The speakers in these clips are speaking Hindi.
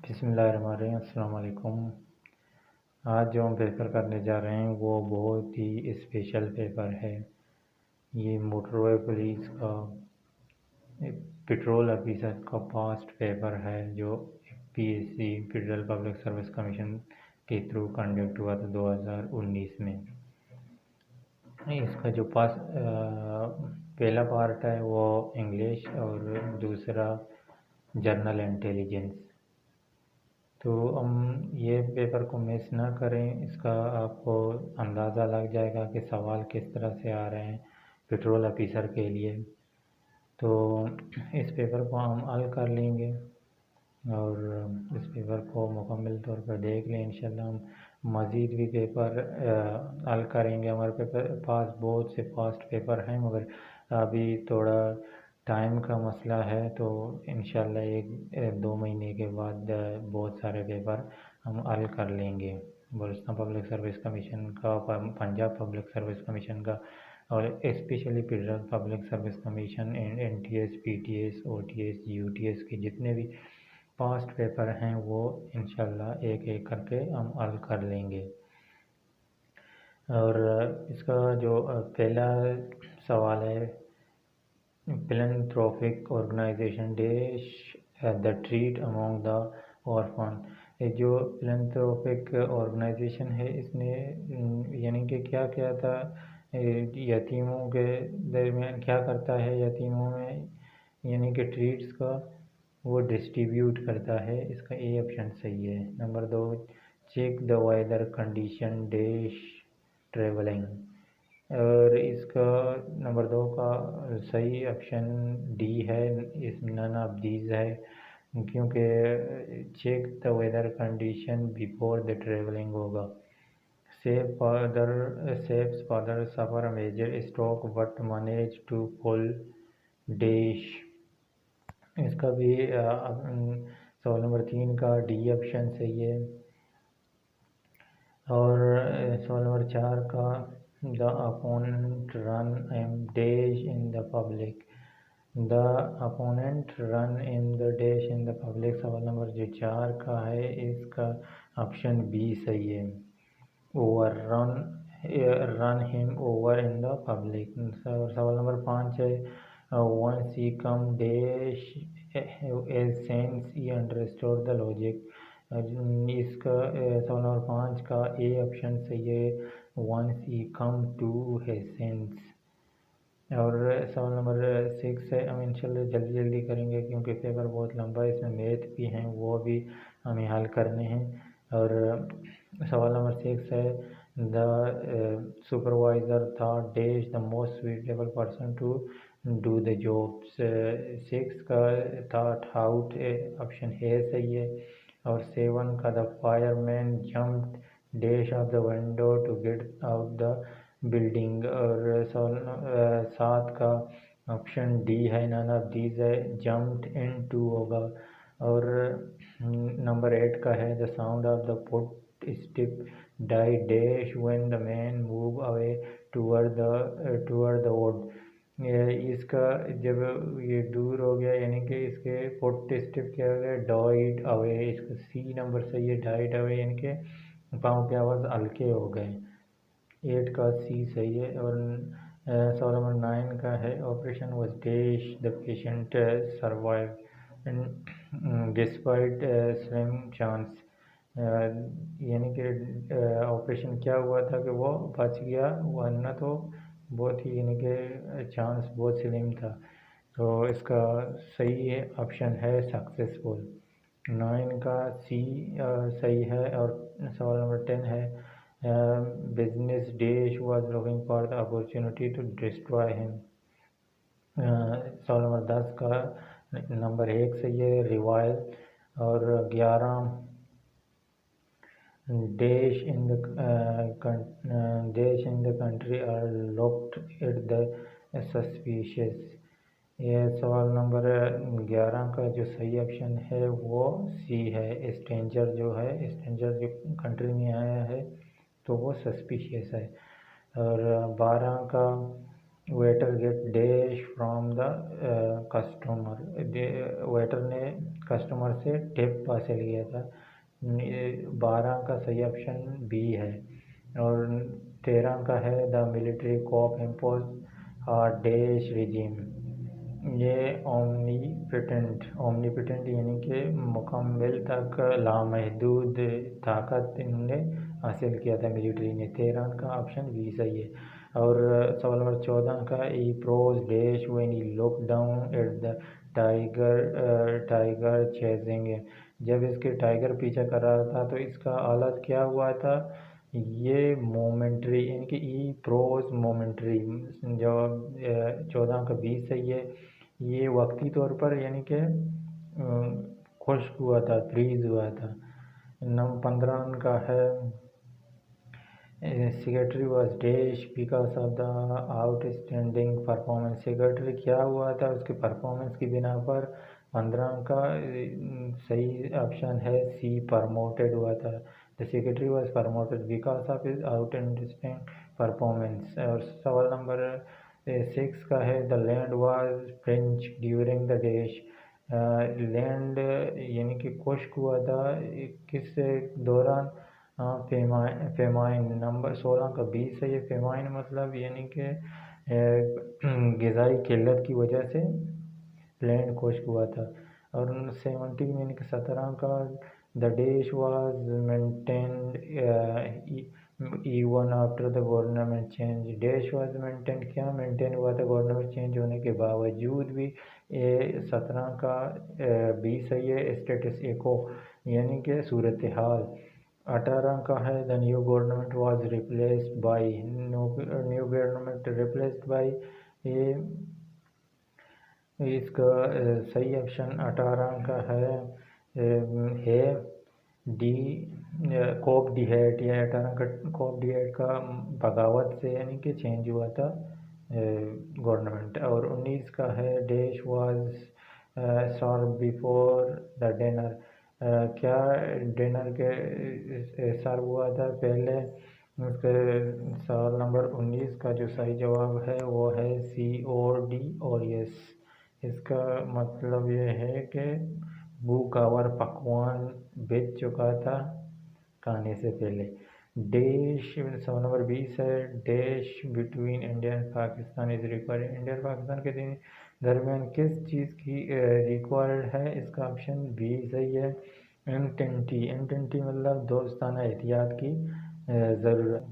बिस्मिल्लाहिर्रहमानिर्रहीम। अस्सलाम वालेकुम। आज जो हम पेपर करने जा रहे हैं वो बहुत ही स्पेशल पेपर है। ये मोटरवे पुलिस का पेट्रोल ऑफिसर का पास्ट पेपर है जो PSC federal public service commission के थ्रू कंडक्ट हुआ था 2019 में। इसका जो पहला पार्ट है वो इंग्लिश और दूसरा जनरल इंटेलिजेंस। तो हम ये पेपर को मिस ना करें, इसका आपको अंदाज़ा लग जाएगा कि सवाल किस तरह से आ रहे हैं पेट्रोल ऑफिसर के लिए। तो इस पेपर को हम हल कर लेंगे और इस पेपर को मुकम्मल तौर पर देख लें। इंशाल्लाह हम मज़ीद भी पेपर हल करेंगे। हमारे पेपर पास बहुत से फास्ट पेपर हैं, मगर अभी थोड़ा टाइम का मसला है, तो इंशाल्लाह 1-2 महीने के बाद बहुत सारे पेपर हम हल कर लेंगे। बलूचिस्तान पब्लिक सर्विस कमीशन का, पंजाब पब्लिक सर्विस कमीशन का और specially federal public service commission, NTS, PTS, OTS, UTS के जितने भी पास्ट पेपर हैं वो इंशाल्लाह एक एक करके हम हल कर लेंगे। और इसका जो पहला सवाल है, philanthropic organization dash the treat among the orphan। जो philanthropic organization है इसने यानी कि क्या किया था, यतीमों के दरमियान क्या करता है, यतीमों में यानी कि ट्रीट्स का वो डिस्ट्रीब्यूट करता है। इसका ए ऑप्शन सही है। Number 2, check the weather condition dash travelling. और इसका नंबर 2 का सही ऑप्शन डी है। इस नन ऑफ दीज है, क्योंकि check the weather condition before the travelling होगा। Saves father suffer major stroke but manage to pull dash. इसका भी सवाल नंबर 3 का डी ऑप्शन सही है। और सवाल नंबर 4 का The opponent run and dash in the public। The opponent run in the dash in the public सवाल नंबर जो 4 का है इसका ऑप्शन बी सही है। run him over in the public। सवाल नंबर 5 है once he come dash as sense he understood the logic। इसका सवाल नंबर 5 का ए ऑप्शन सही है, once he come to his sense। और सवाल नंबर 6 है, हम इंशाल्लाह जल्दी जल्दी करेंगे क्योंकि पेपर बहुत लंबा है, इसमें मैथ भी हैं वो भी हमें हल करने हैं। और सवाल नंबर 6 है द सुपरवाइज़र था dash the most suitable person to do the job. 6 का था आउट, ऑप्शन ए सही है। और 7 का the fireman jumped dash of the window to get out the building. और 7 का ऑप्शन डी है, नन ऑफ दीज है, जम्प्ड इन टू होगा। और नंबर 8 का है the sound of the footstep die dash when the man move away toward the wood. इसका जब ये दूर हो गया यानी कि इसके फुट स्टेप क्या हो गया, डाइड अवे। इसका सी नंबर सही है, डाइड अवे यानी कि पाँव की आवाज़ हल्के हो गए। 8 का सी सही है। और सवाल नंबर 9 का है operation was dash the patient survive despite slim chance. यानी कि ऑपरेशन क्या हुआ था कि वो बच गया, वरना तो बहुत ही यानी कि चांस बहुत स्लिम था। तो इसका सही है ऑप्शन है सक्सेसफुल। 9 का सी सही है। और सवाल नंबर 10 है business dash was looking for the opportunity to destroy him. सवाल नंबर 10 का नंबर 1 सही है, रिवाइल। और 11 dash in the country are looked at the suspicious. ये सवाल नंबर 11 का जो सही ऑप्शन है वो सी है, स्ट्रेंजर जो है, स्ट्रेंजर जो कंट्री में आया है तो वो सस्पिशियस है। और 12 का waiter gate dash from the customer, waiter ने कस्टमर से टिप हासिल किया था। 12 का सही ऑप्शन बी है। और 13 का है the military coup impose dash regime. ये ओमनीपिटेंट यानी कि मुकम्मल तक लामहदूद ताकत इन्होंने हासिल किया था मिलिट्री ने। 13 का ऑप्शन बी सही है। और सवाल नंबर 14 का ई प्रोज dash when he look down at the tiger chasing. जब इसके टाइगर पीछा कर रहा था तो इसका हालत क्या हुआ था? ये मोमेंट्री यानी कि ई प्रोज मोमेंट्री। जो 14 का 20 सही है। ये वक्ती तौर पर यानी कि खुश्क हुआ था, फ्रीज हुआ था। नंबर 15 का है secretary was dash because of the outstanding performance. Secretary क्या हुआ था उसके परफॉर्मेंस की बिना पर? 15 का सही ऑप्शन है सी, प्रमोटेड हुआ था। The secretary was promoted because of his outstanding performance. और सवाल नंबर 6 का है the land was French during the dash. Land यानी कि खुश्क हुआ था किस दौरान? फेमाइन। नंबर 16 का 20 है। ये फेमाइन मतलब यानी कि ग़िज़ाई किल्लत की वजह से लैंड खुश्क हुआ था। और 17 यानी कि 17 का the dash was maintained even after the government change. Dash was maintain, क्या मेंटेन हुआ था गवर्नमेंट चेंज होने के बावजूद भी? 17 का 20 है ये स्टेटस एको यानी कि सूरत हाल। 18 का है the new government was replaced by. New government replaced by, ये इसका सही ऑप्शन 18 का है डी, कोप डिहेट। या 18 का कोप डिहेट का बगावत से यानी कि चेंज हुआ था गवर्नमेंट। और 19 का है dash was serve before the dinner. क्या डिनर के सर्व हुआ था पहले? उसके सवाल नंबर 19 का जो सही जवाब है वो है सी और डी और यस। इसका मतलब ये है कि भूखावर पकवान बिक चुका था खाने से पहले। डैश सवाल नंबर 20 है dash between India and Pakistan is required. India और पाकिस्तान के दरमियान किस चीज़ की रिक्वायर्ड है? इसका ऑप्शन बी सही है, एंटेंटी। एंटेंटी मतलब दोस्ताना एहतियात की ज़रूरत।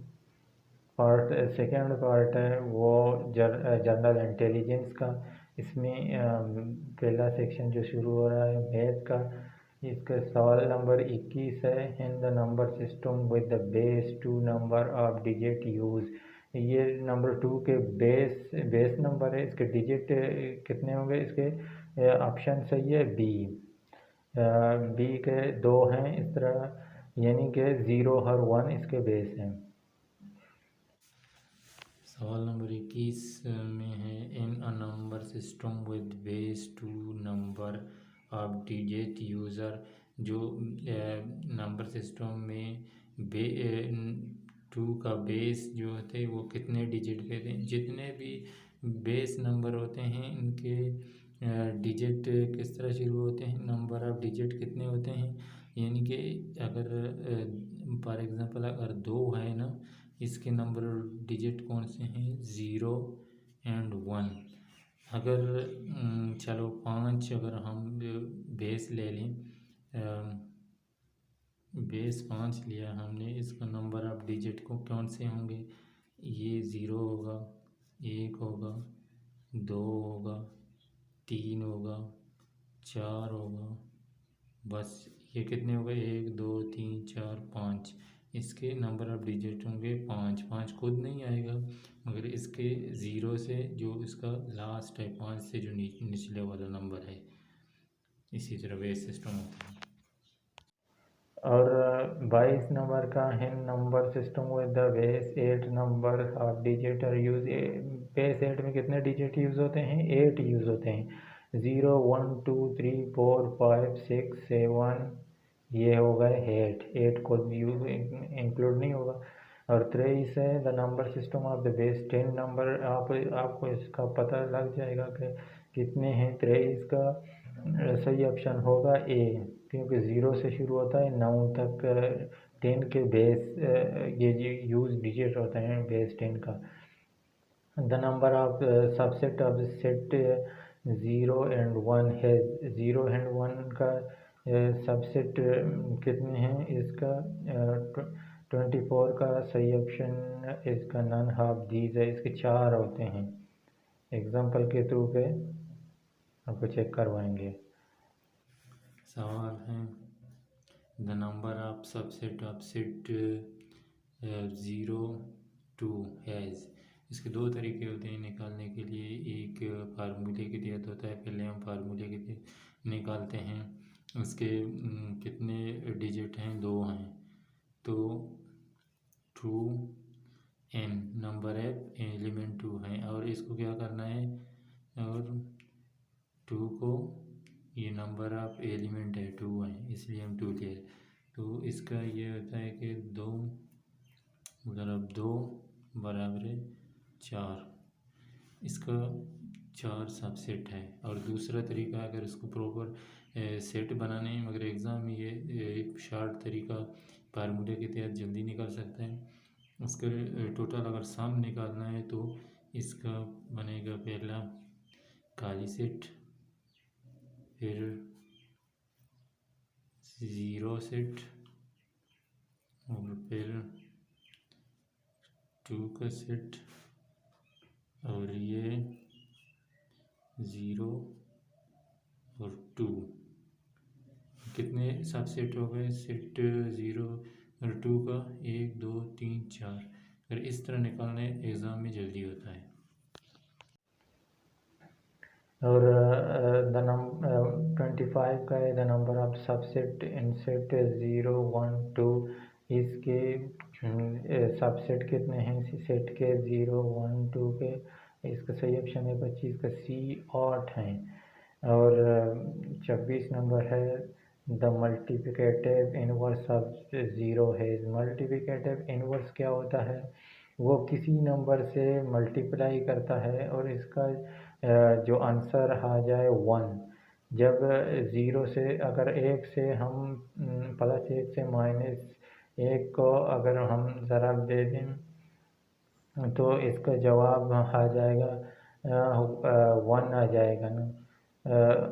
पार्ट सेकेंड पार्ट है वो जनरल इंटेलिजेंस का। इसमें पहला सेक्शन जो शुरू हो रहा है मैथ का। इसका सवाल नंबर 21 है in the number system with the base 2 number of digit use. ये नंबर 2 के बेस नंबर है, इसके डिजिट कितने होंगे? इसके ऑप्शन सही है बी। बी के 2 हैं इस तरह यानी कि 0 और 1 इसके बेस हैं। सवाल नंबर 21 में है in a number system with base 2 number of digit used. जो नंबर सिस्टम में 2 का बेस जो होते हैं वो कितने डिजिट के थे? जितने भी बेस नंबर होते हैं इनके डिजिट किस तरह शुरू होते हैं? नंबर ऑफ डिजिट कितने होते हैं? यानी कि अगर फॉर एग्ज़ाम्पल अगर 2 है ना, इसके नंबर डिजिट कौन से हैं? 0 एंड 1। अगर चलो 5 अगर हम बेस ले लें, बेस 5 लिया हमने, इसका नंबर ऑफ डिजिट को कौन से होंगे? ये 0 होगा, 1 होगा, 2 होगा, 3 होगा, 4 होगा, बस ये कितने हो गए? 1 2 3 4 5। इसके नंबर ऑफ डिजिट होंगे 5। 5 खुद नहीं आएगा मगर इसके 0 से जो इसका लास्ट है 5 से जो निचले वाला नंबर है, इसी तरह बेस सिस्टम होता है। और 22 नंबर का है number system with the base 8 number of digit are use. Base 8 में कितने डिजिट यूज़ होते हैं? 8 यूज़ होते हैं। 0 1 2 3 4 5 6 7, ये हो गए 8। 8 को यूज इंक्लूड नहीं होगा। और 23 है the number system of the base 10 number. आपको इसका पता लग जाएगा कि कितने हैं। 23 का सही ऑप्शन होगा ए, क्योंकि 0 से शुरू होता है 9 तक 10 के बेस ये यूज डिजिट होते हैं बेस 10 का। The number of subset of set 0 and 1 है। 0 एंड 1 का सबसेट कितने हैं इसका 24 का सही ऑप्शन इसका नन हाफ दीज है। इसके 4 होते हैं। एग्जाम्पल के थ्रू पे आपको चेक करवाएंगे। सवाल है the number of subset of set 0 2 has. इसके दो तरीके होते हैं निकालने के लिए। एक फार्मूले के तहत होता है, पहले हम फार्मूले के तहत निकालते हैं। इसके कितने डिजिट हैं, 2 हैं, तो 2n नंबर एफ एलिमेंट 2 है और इसको क्या करना है, और 2 को ये नंबर ऑफ एलिमेंट है 2 है इसलिए हम 2 ले। तो इसका ये होता है कि 2 × 2 बराबर 4। इसका 4 सबसेट है। और दूसरा तरीका, अगर इसको प्रॉपर सेट बनाने हैं, मगर एग्ज़ाम में ये शॉर्ट तरीका फार्मूले के तहत जल्दी निकल सकता है। उसका टोटल अगर सम निकालना है तो इसका बनेगा पहला खाली सेट, फिर 0 सेट, और फिर 2 का सेट, और ये 0 और 2। कितने सबसेट हो गए सेट 0 और 2 का, 1 2 3 4। अगर इस तरह निकालने एग्ज़ाम में जल्दी होता है। और द नंबर 25 का है the number of subset in set 0 1 2। इसके सबसेट कितने हैं सेट के 0 1 2 के। इसका सही ऑप्शन है 25 का सी 8 हैं। और 26 नंबर है द मल्टीप्लिकेटिव इनवर्स ऑफ 0 है। मल्टीप्लिकेटिव इनवर्स क्या होता है, वो किसी नंबर से मल्टीप्लाई करता है और इसका जो आंसर आ जाए 1। जब 0 से अगर 1 से हम +1 से -1 को अगर हम ज़रब दे दें तो इसका जवाब आ जाएगा 1 आ जाएगा ना।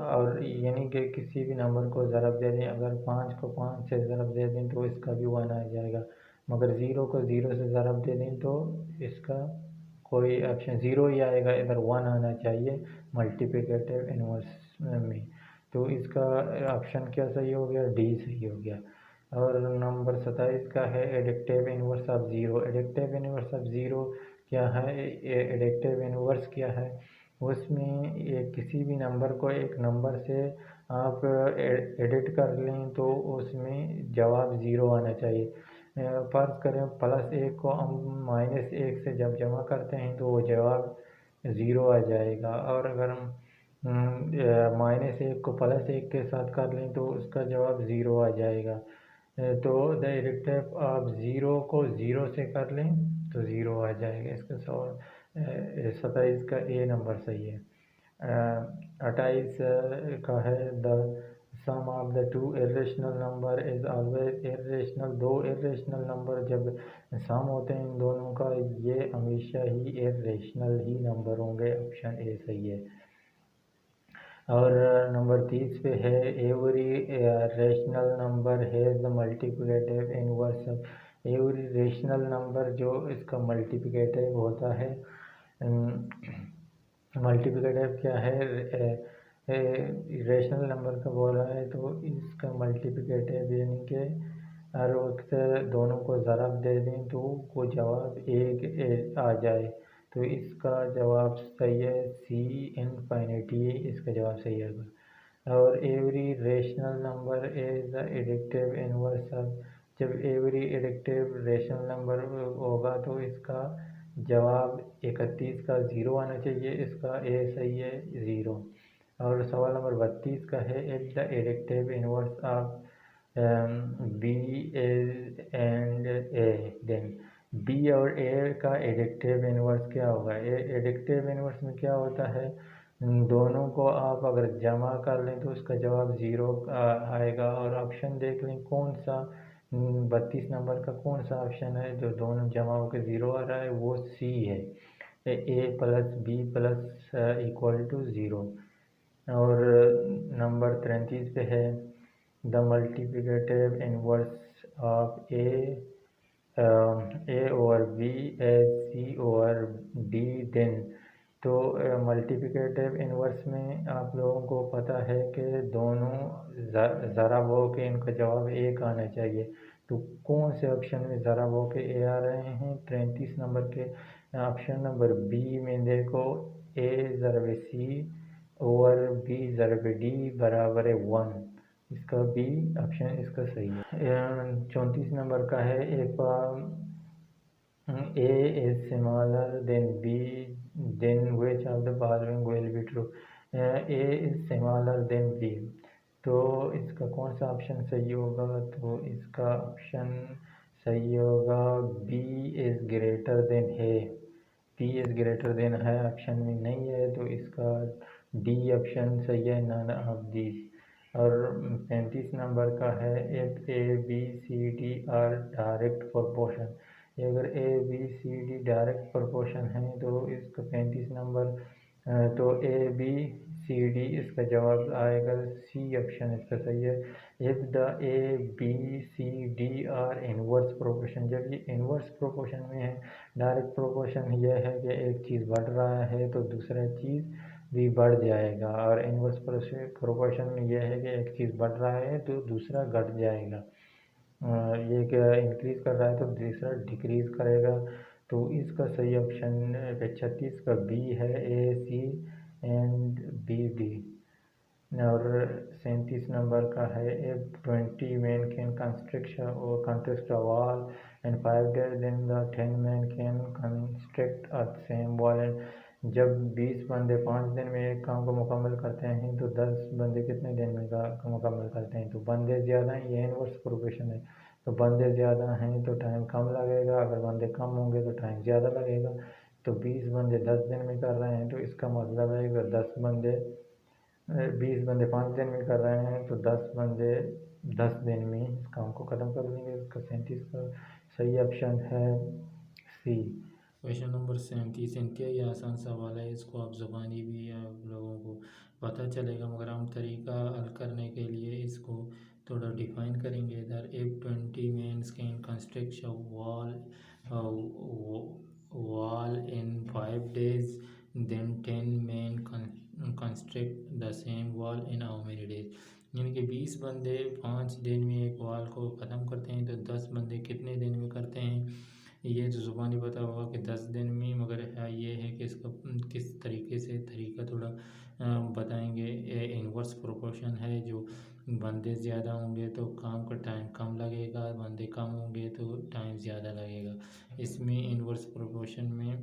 और यानी कि किसी भी नंबर को ज़रब दे दें, अगर 5 को 5 से ज़रब दे दें तो इसका भी 1 आ जाएगा, मगर 0 को 0 से ज़रब दे दें तो इसका कोई ऑप्शन 0 ही आएगा, इधर 1 आना चाहिए मल्टीप्लिकेटिव इनवर्स में। तो इसका ऑप्शन क्या सही हो गया, डी सही हो गया। और नंबर 27 का है addictive inverse of 0। Addictive inverse of 0 क्या है, एडिक्टिव इनवर्स क्या है, उसमें किसी भी नंबर को एक नंबर से आप एडिट कर लें तो उसमें जवाब 0 आना चाहिए। फ़र्ज़ करें +1 को हम -1 से जब जमा करते हैं तो वो जवाब 0 आ जाएगा, और अगर हम -1 को +1 के साथ कर लें तो उसका जवाब 0 आ जाएगा। तो द एडिक्टिव ऑफ 0 को 0 से कर लें तो 0 आ जाएगा। इसका सवाल 27 का ए नंबर सही है। 28 का है the sum of the two irrational number is always irrational. 2 irrational number जब सम होते हैं इन दोनों का, ये हमेशा ही इरेशनल ही नंबर होंगे। ऑप्शन ए सही है। और नंबर 30 पे है every rational number has the multiplicative inverse. Every rational number जो इसका मल्टीप्लिकेटिव होता है, मल्टीप्लिकेटिव क्या है, रेशनल नंबर का बोला है तो इसका मल्टीप्लिकेटिव यानी कि हर वक्त दोनों को ज़रब दे दें तो वो जवाब 1 आ जाए, तो इसका जवाब सही है सी इनफिनिटी, इसका जवाब सही है। और every rational number is the एडिक्टिव इनवर्स ऑफ। जब एवरी एडिक्टिव रेशनल नंबर होगा तो इसका जवाब 31 का 0 आना चाहिए, इसका ए सही है 0। और सवाल नंबर 32 का है इफ द एडिक्टिव inverse of B and A then. B और ए का एडिक्टिव इन्वर्स क्या होगा? एडिक्टिव इन्वर्स में क्या होता है, दोनों को आप अगर जमा कर लें तो उसका जवाब ज़ीरो आएगा। और ऑप्शन देख लें कौन सा 32 नंबर का कौन सा ऑप्शन है जो दोनों जमा होकर ज़ीरो आ रहा है, वो सी है, A plus B plus equal to zero. और नंबर 33 पे है the multiplicative inverse of A over B as C over D then. तो मल्टीप्लिकेटिव इन्वर्स में आप लोगों को पता है कि दोनों ज़रा वो के इनका जवाब एक आना चाहिए। तो कौन से ऑप्शन में ज़रा वो के ए आ रहे हैं? 33 नंबर के ऑप्शन नंबर बी में देखो, ए ज़रब सी ओवर बी ज़रब डी बराबर है 1। इसका बी ऑप्शन इसका सही है। 34 नंबर का है एक A is smaller than B, then which of the following will be true? A is smaller than B, तो इसका कौन सा ऑप्शन सही होगा? तो इसका ऑप्शन सही होगा B is greater than A। B is greater than है ऑप्शन में नहीं है, तो इसका D ऑप्शन सही है, नन ऑफ दिस। और 35 नंबर का है if A B C D are direct proportion। अगर A B C D direct proportion है तो इसका 35 नंबर, तो ए बी सी डी इसका जवाब आएगा, सी ऑप्शन इसका सही है। If the A B C D are inverse proportion, जब ये इनवर्स प्रोपोर्शन में है, डायरेक्ट प्रोपोर्शन यह है कि एक चीज़ बढ़ रहा है तो दूसरा चीज़ भी बढ़ जाएगा, और इनवर्स प्रोपोर्शन में यह है कि एक चीज़ बढ़ रहा है तो दूसरा घट जाएगा। ये क्या इंक्रीज़ कर रहा है तो दूसरा डिक्रीज़ करेगा। तो इसका सही ऑप्शन 36 का बी है, ए सी एंड बी डी। और 37 नंबर का है if 20 men can construct a wall in 5 days then the 10 men can construct a same wall। and जब 20 बंदे 5 दिन में एक काम को मुकम्मल करते हैं तो 10 बंदे कितने दिन में मुकम्मल करते हैं? तो बंदे ज़्यादा हैं, ये इनवर्स प्रोपोर्शन है, तो बंदे ज़्यादा हैं तो टाइम कम लगेगा, अगर बंदे कम होंगे तो टाइम ज़्यादा लगेगा। तो 20 बंदे 10 दिन में कर रहे हैं तो इसका मतलब है अगर 20 बंदे 5 दिन में कर रहे हैं तो 10 बंदे 10 दिन में इस काम को ख़त्म कर देंगे। इसका 37 का सही ऑप्शन है सी। क्वेश्चन नंबर 37 इंतहाई आसान सवाल है, इसको आप ज़ुबानी भी आप लोगों को पता चलेगा, मगर हम तरीका हल करने के लिए इसको थोड़ा डिफाइन करेंगे। इधर if 20 mens can construct a wall in 5 days then 10 men construct the same wall in how many days. यानी कि 20 बंदे 5 दिन में एक वॉल को ख़त्म करते हैं तो 10 बंदे कितने दिन में करते हैं? ये तो ज़ुबानी पता होगा कि 10 दिन में, मगर ये है कि इसका किस तरीके से तरीका थोड़ा बताएंगे। इनवर्स प्रोपोर्शन है, जो बंदे ज़्यादा होंगे तो काम का टाइम कम लगेगा, बंदे कम होंगे तो टाइम ज़्यादा लगेगा। इसमें इनवर्स प्रोपोर्शन में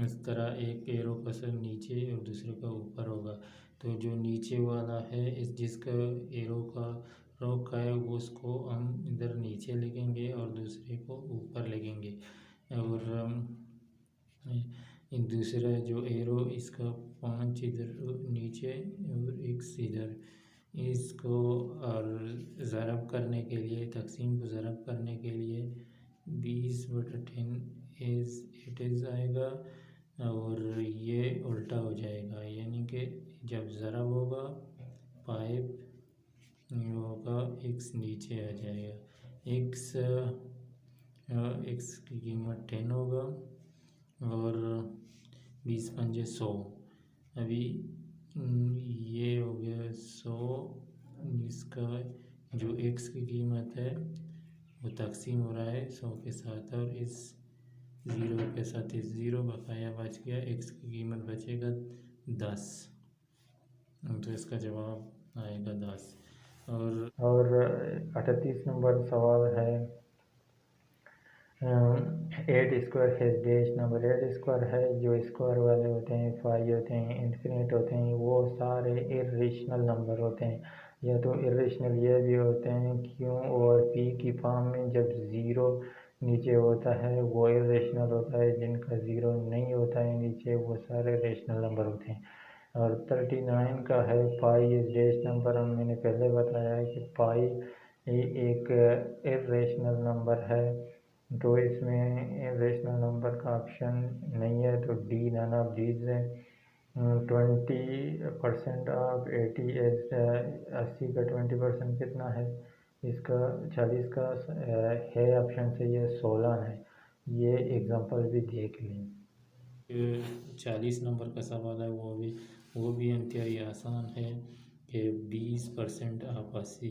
इस तरह एक एरो कसर नीचे और दूसरे का ऊपर होगा, तो जो नीचे वाला है इस जिसका एरो का रोक का है उसको हम इधर नीचे लिखेंगे और दूसरे को ऊपर लिखेंगे। और दूसरा जो एरो इसका 5 इधर नीचे और एक इधर, इसको और ज़रब करने के लिए, तकसीम को ज़रब करने के लिए 20/10 इट इज़ आएगा और ये उल्टा हो जाएगा, यानी कि जब ज़रब होगा 5 होगा, x नीचे आ जाएगा, x की कीमत 10 होगा और 20 पंजे 100। अभी ये हो गया 100, इसका जो x की कीमत है वो तकसीम हो रहा है 100 के साथ और इस 0 के साथ, इस 0 बकाया बच गया, x की कीमत बचेगा 10, तो इसका जवाब आएगा 10। और 38 नंबर सवाल है 8 स्क्वायर है डेश नंबर। 8 स्क्वायर है, जो स्क्वायर वाले होते हैं, 5 होते हैं, इन्फिनिट होते हैं, वो सारे इर्रेशनल नंबर होते हैं। या तो इर्रेशनल ये भी होते हैं क्यू और पी की फॉर्म में, जब ज़ीरो नीचे होता है वो इरेशनल होता है, जिनका ज़ीरो नहीं होता है नीचे वो सारे रेशनल नंबर होते हैं। और 39 का है पाई इज डैश नंबर। मैंने पहले बताया है कि पाई एक इरेशनल नंबर है, तो इसमें इरेशनल नंबर का ऑप्शन नहीं है, तो डी नन ऑफ दीज है। 20% ऑफ 80 एज 80 का 20% कितना है, इसका 40 का है ऑप्शन से ये 16 है। ये एग्जांपल भी देख लें। 40 नंबर का सवाल है, वो भी इंतहाई आसान है कि 20% आप 80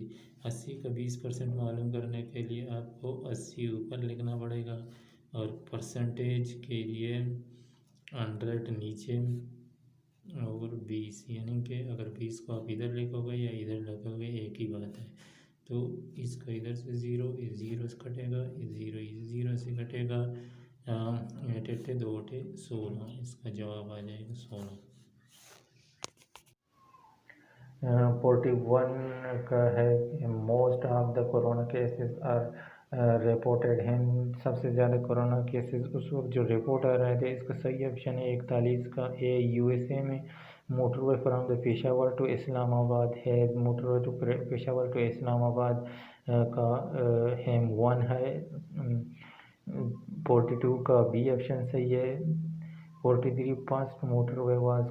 का 20% मालूम करने के लिए आपको 80 ऊपर लिखना पड़ेगा और परसेंटेज के लिए 100 नीचे और 20, यानी कि अगर 20 को आप इधर लिखोगे या इधर लिखोगे एक ही बात है। तो इसका इधर से ज़ीरो से कटेगा, इस ज़ीरो से कटेगा, 8 8 2 8 16, इसका जवाब आ जाएगा 16। 41 का है कि most of the corona cases are reported in. सबसे ज़्यादा कोरोना केसेस उस वक्त जो रिपोर्ट आ रहे थे, इसका सही ऑप्शन है 41 का ए, यूएसए में। Motorway from the Peshawar to Islamabad है, motorway to Peshawar to Islamabad का हेम 1 है। 42 का बी ऑप्शन सही है। 43 first motorway was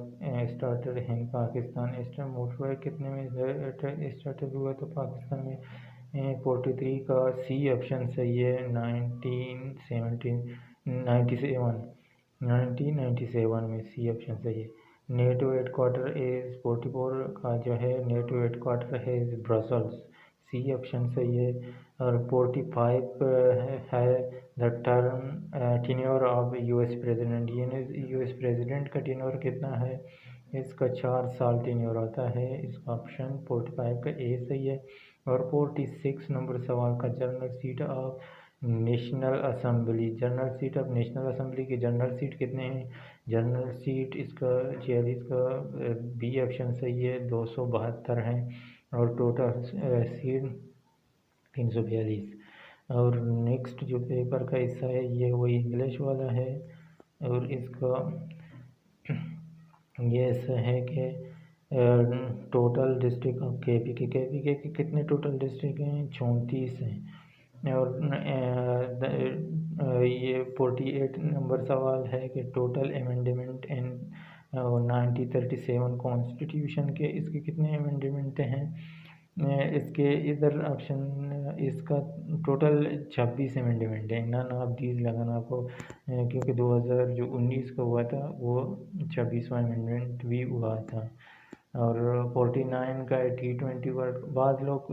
started in Pakistan. Eastern motorway कितने में स्टार्टेड हुआ तो पाकिस्तान में। 43 का सी ऑप्शन सही है। 1997 में सी ऑप्शन सही है। नेटो हेडक्वार्टर इज 44 का जो है नेटो हेडक्वार्टर है ब्रसल्स, सी ऑप्शन सही है। और 45 है the term tenure of US president, US president का टेन्योर कितना है, इसका 4 साल टेन्योर आता है, इसका ऑप्शन 45 का ए सही है। और 46 नंबर सवाल का general seat of national assembly, general seat of national assembly के जनरल सीट कितने हैं, जनरल सीट इसका 46 का बी ऑप्शन सही है, 272 हैं। और टोटल सीट 342। और नेक्स्ट जो पेपर का हिस्सा है ये वही इंग्लिश वाला है, और इसका ये ऐसा है कि टोटल डिस्ट्रिक्ट ऑफ केपीके के कितने टोटल डिस्ट्रिक्ट हैं, 34 हैं। और ये 48 नंबर सवाल है कि टोटल अमेंडमेंट इन 1937 कॉन्स्टिट्यूशन के, इसके कितने अमेंडमेंट हैं, इसके इधर ऑप्शन इसका टोटल 26 अमेंडमेंट है। नन ऑफ दीज लगाना आपको, क्योंकि 2019 का हुआ था वो 26वां अमेंडमेंट भी हुआ था। और 49 का T20 वर्ल्ड, बाद लोग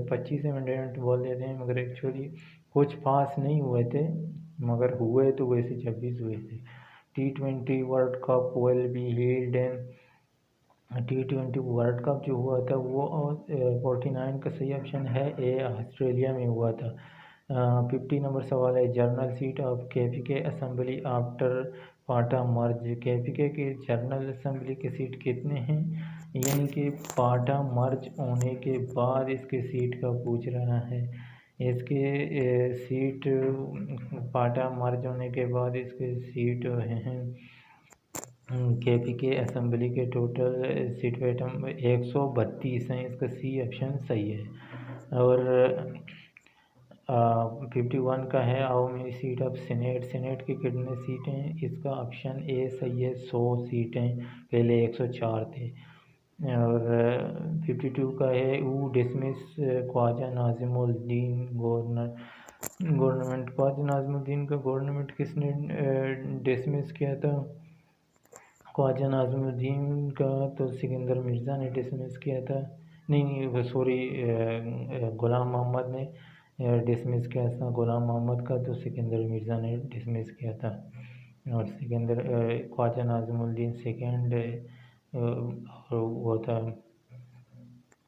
25 अमेंडमेंट बोल देते हैं, मगर एक्चुअली कुछ पास नहीं हुए थे, मगर हुए तो वैसे 26 हुए थे। T20 world cup will be held in, T20 world cup जो हुआ था वो 49 का सही ऑप्शन है ए, ऑस्ट्रेलिया में हुआ था। 50 नंबर सवाल है general seat of KPK assembly after पाटा मर्ज, केपीके के जनरल असेंबली की सीट कितने हैं, यानी कि पाटा मर्ज होने के बाद इसके सीट का पूछ रहा है। इसके सीट पाटा मर्ज होने के बाद इसके सीट हैं केपीके असेंबली के टोटल सीट आइटम 132 हैं, इसका सी ऑप्शन सही है। और 51 का है how many seat of senate, senate की कितने सीट हैं, इसका ऑप्शन ए सही है, 100 सीटें, पहले 104 थे। और 52 का है who dismiss Khwaja Nazimuddin government, Khwaja Nazimuddin का गवर्नमेंट किसने डिसमिस किया था, ख्वाजा नाजिमुद्दीन का तो सिकंदर मिर्ज़ा ने डिसमिस किया था, नहीं सॉरी ग़ुलाम मोहम्मद ने डिसमिस किया था ग़ुलाम मोहम्मद का, तो सिकंदर मिर्ज़ा ने डिसमिस किया था। और सिकंदर ख्वाजा नाजिमुद्दीन सेकेंड और वो था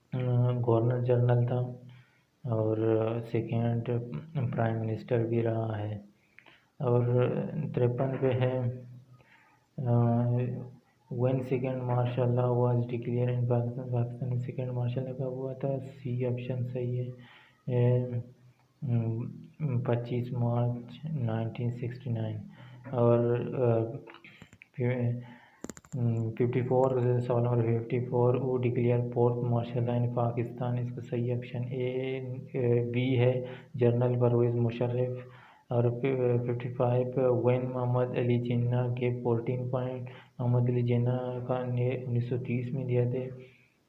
गवर्नर जनरल था, और सेकेंड प्राइम मिनिस्टर भी रहा है। और 53 पे है one second martial law was declare in Pakistan, Pakistan में सेकेंड मार्शल लॉ कब हुआ था, सी ऑप्शन सही है। 25 मार्च 1969 और 54 सवाल number 54 who declare fourth martial law in Pakistan. इसका सही ऑप्शन बी है जनरल परवेज़ मुशर्रफ। और 55 व्हेन मोहम्मद अली जिन्ना के 14 पॉइंट मोहम्मद अली जिन्ना का ने 1930 में दिया थे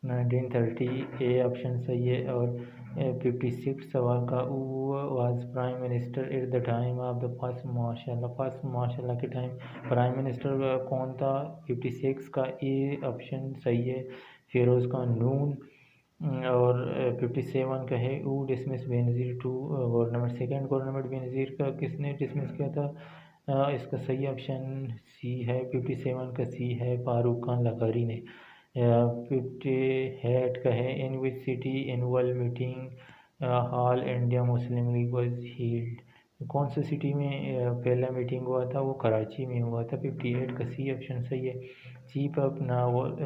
1930 ए ऑप्शन सही है। और 56 सवाल का was prime minister at the time of the first martial law के टाइम प्राइम मिनिस्टर कौन था 56 का ए ऑप्शन सही है फिरोज़ खान नून। और 57 का है who dismiss Benazir two government second government Benazir का किसने डिसमिस किया था इसका सही ऑप्शन सी है 57 का सी है फारूक खान लगारी ने। 58 का है in which city annual meeting All India Muslim League was held. कौन सी सिटी में पहला मीटिंग हुआ था वो कराची में हुआ था। 58 का सी ऑप्शन सही है। Chief of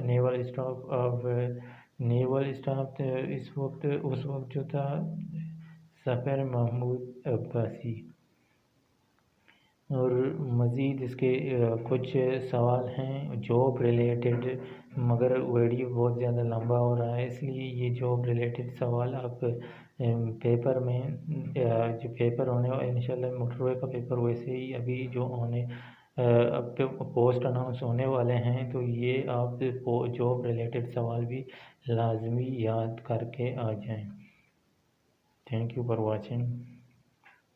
naval staff of naval staff इस वक्त उस वक्त जो था सफ़र महमूद अब्बासी। और मज़ीद इसके कुछ सवाल हैं जॉब रिलेटेड मगर वीडियो बहुत ज़्यादा लंबा हो रहा है इसलिए ये जॉब रिलेटेड सवाल आप पेपर में जो पेपर होने इंशाल्लाह मोटरवे का पेपर वैसे ही अभी जो होने अब तो पोस्ट अनाउंस होने वाले हैं तो ये आप जॉब रिलेटेड सवाल भी लाजमी याद करके आ जाएं। Thank you for watching.